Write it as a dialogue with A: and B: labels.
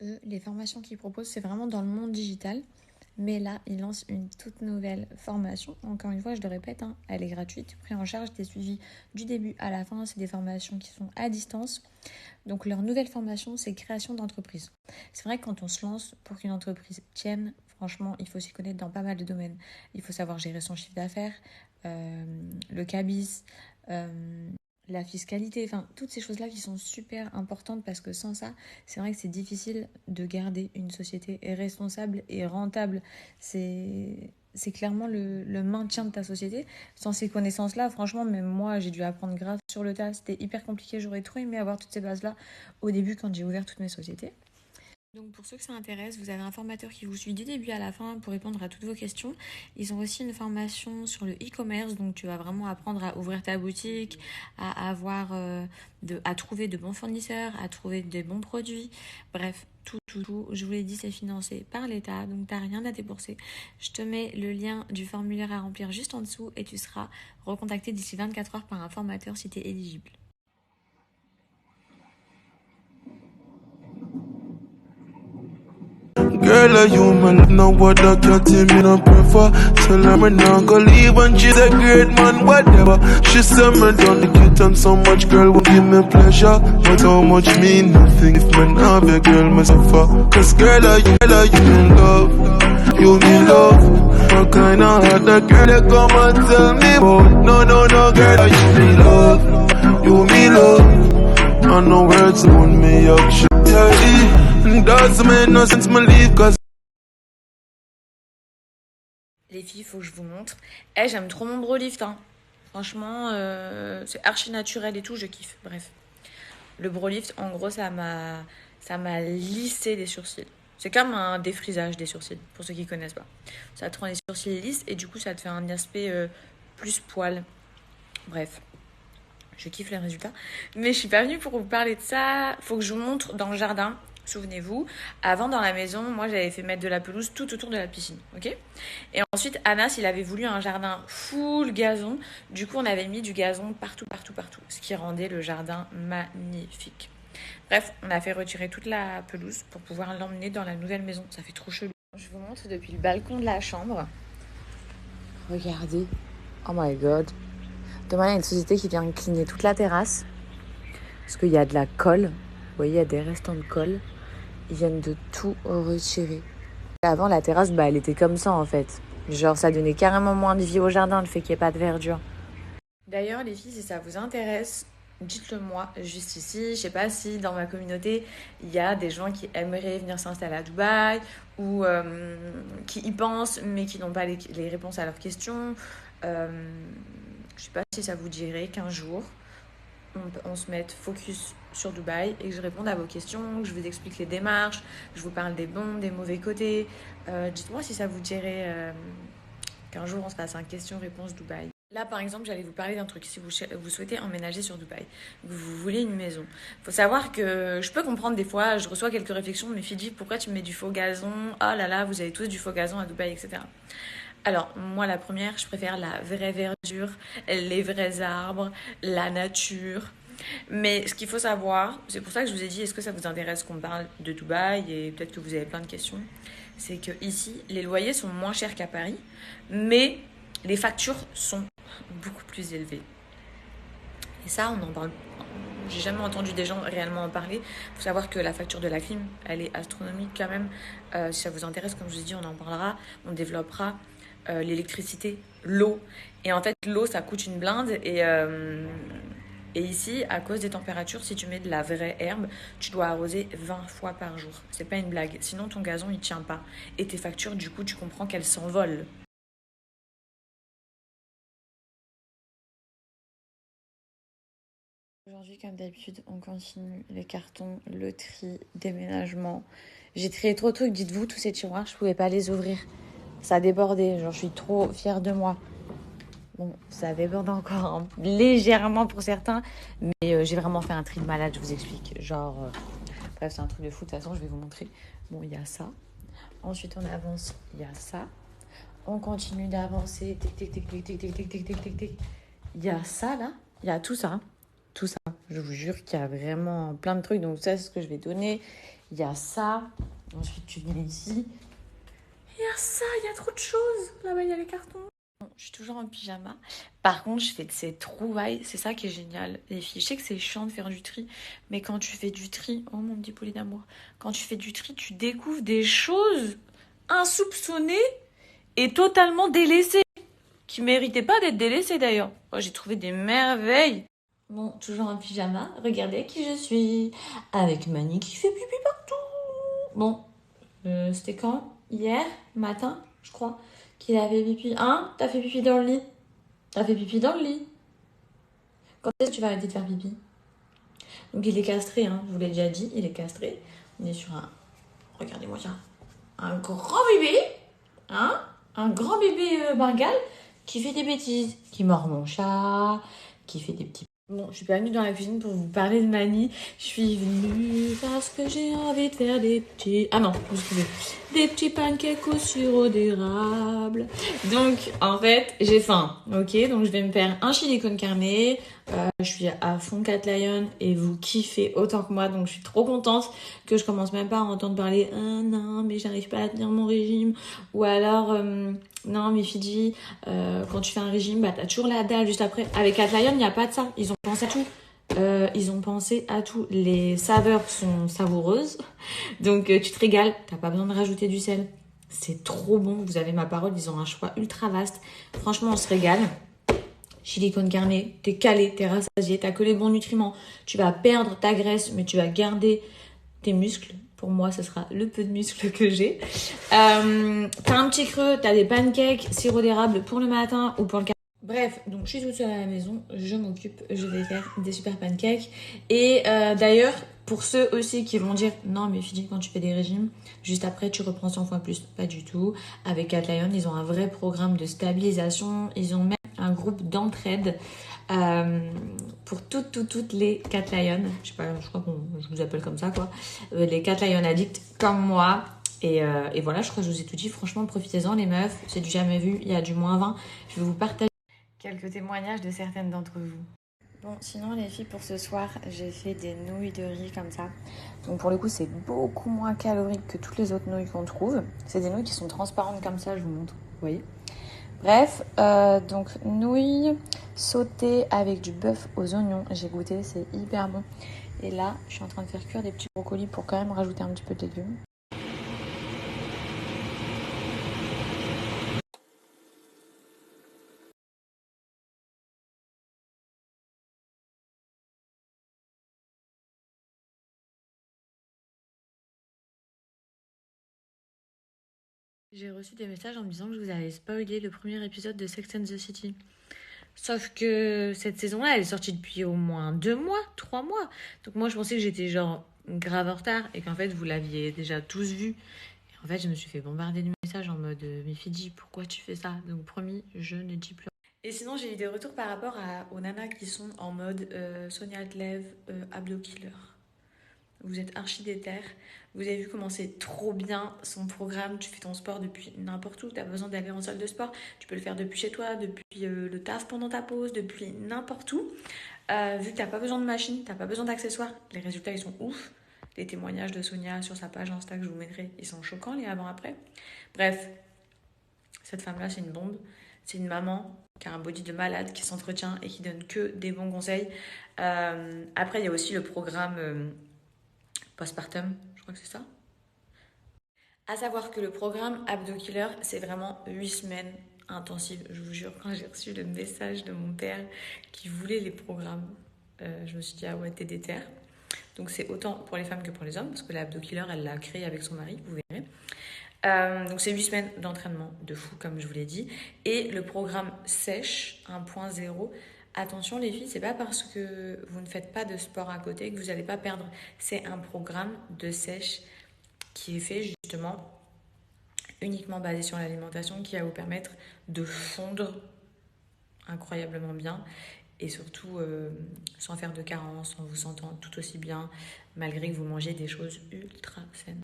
A: Eux, les formations qu'ils proposent, c'est vraiment dans le monde digital. Mais là, ils lancent une toute nouvelle formation. Encore une fois, je le répète, hein, elle est gratuite, prise en charge, t'es suivi du début à la fin. C'est des formations qui sont à distance. Donc leur nouvelle formation, c'est création d'entreprise. C'est vrai que quand on se lance pour qu'une entreprise tienne, franchement, il faut s'y connaître dans pas mal de domaines. Il faut savoir gérer son chiffre d'affaires, le cabis, la fiscalité, enfin toutes ces choses-là qui sont super importantes parce que sans ça, c'est vrai que c'est difficile de garder une société responsable et rentable. C'est clairement le maintien de ta société. Sans ces connaissances-là, franchement, même moi, j'ai dû apprendre grave sur le tas. C'était hyper compliqué. J'aurais trop aimé avoir toutes ces bases-là au début quand j'ai ouvert toutes mes sociétés. Donc pour ceux que ça intéresse, vous avez un formateur qui vous suit du début à la fin pour répondre à toutes vos questions. Ils ont aussi une formation sur le e-commerce, donc tu vas vraiment apprendre à ouvrir ta boutique, à avoir, à trouver de bons fournisseurs, à trouver des bons produits. Bref, tout. Je vous l'ai dit, c'est financé par l'État, donc t'as rien à débourser. Je te mets le lien du formulaire à remplir juste en dessous et tu seras recontacté d'ici 24 heures par un formateur si tu es éligible.
B: Girl, a human, no other cat in me no prefer. Tell her me not go leave and she's a great man, whatever. She said me done the kid and so much, girl, will give me pleasure. But how much mean nothing if me not have a girl, me suffer. Cause girl, are you in love? You me love. What kind of heart that girl they come and tell me about? No, girl, are you me love? You me love. And no words on me up, shit, yeah. Doesn't make no sense me leave cause
A: Les filles, il faut que je vous montre. Eh, j'aime trop mon bro lift, hein. Franchement, c'est archi naturel et tout, je kiffe. Bref. Le bro lift, en gros, ça m'a lissé des sourcils. C'est comme un défrisage des sourcils, pour ceux qui connaissent pas. Ça te rend les sourcils lisses et du coup, ça te fait un aspect plus poil. Bref. Je kiffe les résultats. Mais je suis pas venue pour vous parler de ça. Faut que je vous montre dans le jardin. Souvenez-vous, avant dans la maison, moi j'avais fait mettre de la pelouse tout autour de la piscine, ok. Et ensuite, Anas, il avait voulu un jardin full gazon. Du coup, on avait mis du gazon partout, ce qui rendait le jardin magnifique. Bref, on a fait retirer toute la pelouse pour pouvoir l'emmener dans la nouvelle maison. Ça fait trop chelou. Je vous montre depuis le balcon de la chambre. Regardez. Oh my god. Demain, il y a une société qui vient cleaner toute la terrasse. Parce qu'il y a de la colle. Vous voyez, il y a des restants de colle. Ils viennent de tout retirer. Avant, la terrasse, elle était comme ça, en fait. Genre, ça donnait carrément moins de vie au jardin, le fait qu'il n'y ait pas de verdure. D'ailleurs, les filles, si ça vous intéresse, dites-le moi, juste ici. Je sais pas si dans ma communauté, il y a des gens qui aimeraient venir s'installer à Dubaï ou qui y pensent, mais qui n'ont pas les réponses à leurs questions. Je sais pas si ça vous dirait qu'un jour, on se mette focus sur Dubaï et que je réponde à vos questions, que je vous explique les démarches, que je vous parle des bons, des mauvais côtés. Dites-moi si ça vous dirait qu'un jour on se fasse un question-réponse Dubaï. Là, par exemple, j'allais vous parler d'un truc. Si vous souhaitez emménager sur Dubaï, que vous voulez une maison, faut savoir que je peux comprendre des fois, je reçois quelques réflexions de mes filles, pourquoi tu mets du faux gazon? Oh là là, vous avez tous du faux gazon à Dubaï, etc. Alors, moi, la première, je préfère la vraie verdure, les vrais arbres, la nature. Mais ce qu'il faut savoir, c'est pour ça que je vous ai dit, est-ce que ça vous intéresse qu'on parle de Dubaï et peut-être que vous avez plein de questions, c'est que ici, les loyers sont moins chers qu'à Paris, mais les factures sont beaucoup plus élevées. Et ça, on en parle. J'ai jamais entendu des gens réellement en parler. Il faut savoir que la facture de la clim, elle est astronomique quand même. Si ça vous intéresse, comme je vous ai dit, on en parlera, on développera. L'électricité, l'eau. Et en fait, l'eau, ça coûte une blinde. Et ici, à cause des températures, si tu mets de la vraie herbe, tu dois arroser 20 fois par jour. C'est pas une blague. Sinon, ton gazon, il tient pas. Et tes factures, du coup, tu comprends qu'elles s'envolent. Aujourd'hui, comme d'habitude, on continue les cartons, le tri, déménagement. J'ai trié trop de trucs, dites-vous, tous ces tiroirs, je pouvais pas les ouvrir. Ça a débordé, genre je suis trop fière de moi. Bon, ça déborde encore hein, légèrement pour certains, mais j'ai vraiment fait un tri de malade, je vous explique. Genre, bref, c'est un truc de fou, de toute façon, je vais vous montrer. Bon, il y a ça. Ensuite, on avance, il y a ça. On continue d'avancer, tic, tic, tic, tic, tic, tic, tic, tic, tic, tic, tic. Il y a ça, là. Il y a tout ça. Tout ça. Je vous jure qu'il y a vraiment plein de trucs. Donc, ça, c'est ce que je vais donner. il y a ça. Ensuite, tu viens ici. Il y a ça, il y a trop de choses. Là-bas, il y a les cartons. Bon, je suis toujours en pyjama. Par contre, je fais de ces trouvailles. C'est ça qui est génial, les filles. Je sais que c'est chiant de faire du tri. Mais quand tu fais du tri... Oh, mon petit poulet d'amour. Quand tu fais du tri, tu découvres des choses insoupçonnées et totalement délaissées. Qui méritaient pas d'être délaissées, d'ailleurs. Oh, j'ai trouvé des merveilles. Bon, toujours en pyjama. Regardez qui je suis. Avec Mani qui fait pipi partout. Bon, c'était quand? Hier matin, je crois, qu'il avait pipi. Hein? T'as fait pipi dans le lit? T'as fait pipi dans le lit? Quand est-ce que tu vas arrêter de faire pipi? Donc il est castré, hein, je vous l'ai déjà dit, il est castré. On est sur un... Regardez-moi ça. Un grand bébé, hein? Un grand bébé bengale qui fait des bêtises. Qui mord mon chat, qui fait des petits... Bon, je suis pas venue dans la cuisine pour vous parler de Mani. Je suis venue parce que j'ai envie de faire des petits... Ah non, excusez. Des petits pancakes au sirop d'érable. Donc, en fait, j'ai faim. Ok, donc je vais me faire un chili con carne. Je suis à fond Cat Lion et vous kiffez autant que moi. Donc, je suis trop contente que je commence même pas à entendre parler « Ah non, mais j'arrive pas à tenir mon régime. » Ou alors... non, mais Fidji, quand tu fais un régime, bah, t'as toujours la dalle juste après. Avec Cat Lion, il n'y a pas de ça. Ils ont pensé à tout. Ils ont pensé à tout. Les saveurs sont savoureuses. Donc, tu te régales. T'as pas besoin de rajouter du sel. C'est trop bon. Vous avez ma parole. Ils ont un choix ultra vaste. Franchement, on se régale. Chili con carne, t'es calé, t'es rassasié, t'as que les bons nutriments. Tu vas perdre ta graisse, mais tu vas garder tes muscles. Pour moi, ce sera le peu de muscles que j'ai. T'as un petit creux, t'as des pancakes, sirop d'érable pour le matin ou pour le café. Bref, donc je suis toute seule à la maison, je m'occupe, je vais faire des super pancakes. Et d'ailleurs, pour ceux aussi qui vont dire « Non, mais Fidji, quand tu fais des régimes, juste après, tu reprends 100 fois plus. » Pas du tout. Avec Cat Lion, ils ont un vrai programme de stabilisation. Ils ont même un groupe d'entraide pour toutes les Cat Lion. Je sais pas, je crois que je vous appelle comme ça, quoi. Les Cat Lion addicts comme moi. Et voilà, je crois que je vous ai tout dit. Franchement, profitez-en, les meufs. C'est du jamais vu. Il y a du -20. Je vais vous partager quelques témoignages de certaines d'entre vous. Bon, sinon les filles, pour ce soir, j'ai fait des nouilles de riz comme ça. Donc pour le coup, c'est beaucoup moins calorique que toutes les autres nouilles qu'on trouve. C'est des nouilles qui sont transparentes comme ça, je vous montre, vous voyez. Bref, donc nouilles sautées avec du bœuf aux oignons. J'ai goûté, c'est hyper bon. Et là, je suis en train de faire cuire des petits brocolis pour quand même rajouter un petit peu de légumes. J'ai reçu des messages en me disant que je vous avais spoilé le premier épisode de Sex and the City. Sauf que cette saison-là, elle est sortie depuis au moins 2 mois, 3 mois. Donc moi, je pensais que j'étais genre grave en retard et qu'en fait, vous l'aviez déjà tous vu. Et en fait, je me suis fait bombarder de messages en mode « Mais Fidji, pourquoi tu fais ça ?» Donc promis, je ne dis plus. Et sinon, j'ai eu des retours par rapport aux nanas qui sont en mode Sonia Adlev, Abdo Killer. Vous êtes archi déter. Vous avez vu comment c'est trop bien son programme. Tu fais ton sport depuis n'importe où. Tu as besoin d'aller en salle de sport. Tu peux le faire depuis chez toi, depuis le taf pendant ta pause, depuis n'importe où. Vu que tu n'as pas besoin de machine, tu n'as pas besoin d'accessoires, les résultats ils sont ouf. Les témoignages de Sonia sur sa page Insta que je vous mettrai, ils sont choquants les avant-après. Bref, cette femme-là, c'est une bombe. C'est une maman qui a un body de malade, qui s'entretient et qui donne que des bons conseils. Après, il y a aussi le programme... postpartum, je crois que c'est ça. À savoir que le programme Abdo Killer, c'est vraiment 8 semaines intensives. Je vous jure, quand j'ai reçu le message de mon père qui voulait les programmes, je me suis dit, ah ouais, t'es déter. Donc c'est autant pour les femmes que pour les hommes, parce que l'Abdo Killer, elle l'a créé avec son mari, vous verrez. Donc c'est 8 semaines d'entraînement de fou, comme je vous l'ai dit. Et le programme Sèche 1.0, attention les filles, c'est pas parce que vous ne faites pas de sport à côté que vous n'allez pas perdre. C'est un programme de sèche qui est fait justement uniquement basé sur l'alimentation, qui va vous permettre de fondre incroyablement bien et surtout sans faire de carence, en vous sentant tout aussi bien malgré que vous mangez des choses ultra saines.